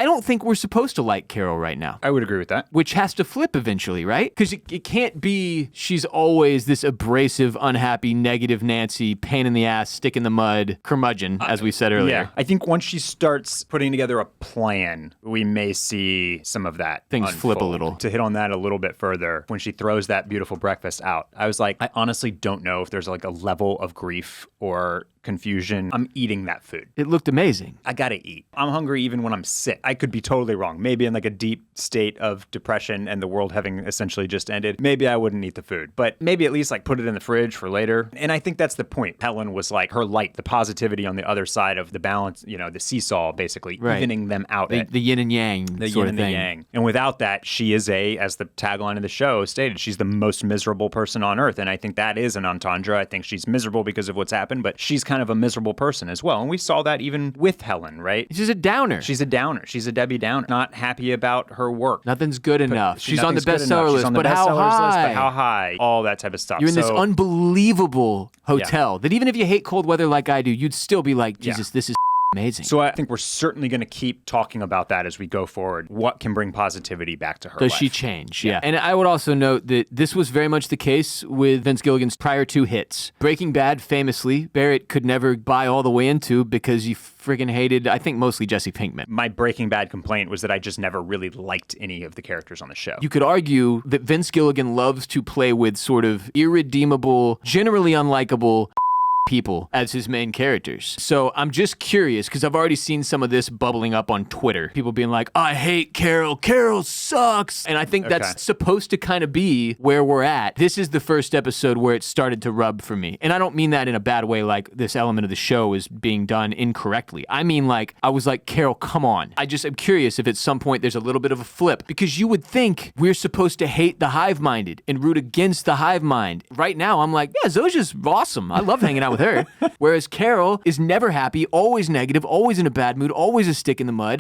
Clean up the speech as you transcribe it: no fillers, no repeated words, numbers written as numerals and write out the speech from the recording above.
I don't think we're supposed to like Carol right now. I would agree with that. Which has to flip eventually, right? Because it can't be she's always this abrasive, unhappy, negative Nancy, pain in the ass, stick in the mud, curmudgeon, as we said earlier. Yeah, I think once she starts putting together a plan, we may see some of that Things unfold. flip a little. To hit on that a little bit further, when she throws that beautiful breakfast out, I was like, I honestly don't know if there's like a level of grief or confusion. I'm eating that food. It looked amazing. I gotta eat. I'm hungry even when I'm sick. I could be totally wrong. Maybe in like a deep state of depression and the world having essentially just ended, maybe I wouldn't eat the food. But maybe at least like put it in the fridge for later. And I think that's the point. Helen was like her light, the positivity on the other side of the balance, you know, the seesaw, basically evening them out. The yin and yang sort of thing. The yang. And without that, she is as the tagline of the show stated, she's the most miserable person on earth. And I think that is an entendre. I think she's miserable because of what's happened, but she's kind of a miserable person as well. And we saw that even with Helen, right? She's a downer. She's a downer. She's a Debbie Downer. Not happy about her work. Nothing's good enough. She's on the bestseller list, but how high? But how high? All that type of stuff. You're in this unbelievable hotel that even if you hate cold weather like I do, you'd still be like, Jesus, this is amazing. So I think we're certainly going to keep talking about that as we go forward. What can bring positivity back to her Does life? she change? Yeah. And I would also note that this was very much the case with Vince Gilligan's prior 2 hits. Breaking Bad, famously, Barrett could never buy all the way into because he friggin' hated, I think, mostly Jesse Pinkman. My Breaking Bad complaint was that I just never really liked any of the characters on the show. You could argue that Vince Gilligan loves to play with sort of irredeemable, generally unlikable people as his main characters. So I'm just curious, because I've already seen some of this bubbling up on Twitter. People being like, I hate Carol. Carol sucks. And I think that's supposed to kind of be where we're at. This is the first episode where it started to rub for me. And I don't mean that in a bad way, like this element of the show is being done incorrectly. I mean, like, I was like, Carol, come on. I'm curious if at some point there's a little bit of a flip, because you would think we're supposed to hate the hive-minded and root against the hive mind. Right now, I'm like, yeah, Zosia's awesome. I love hanging out with her. Whereas Carol is never happy, always negative, always in a bad mood, always a stick in the mud.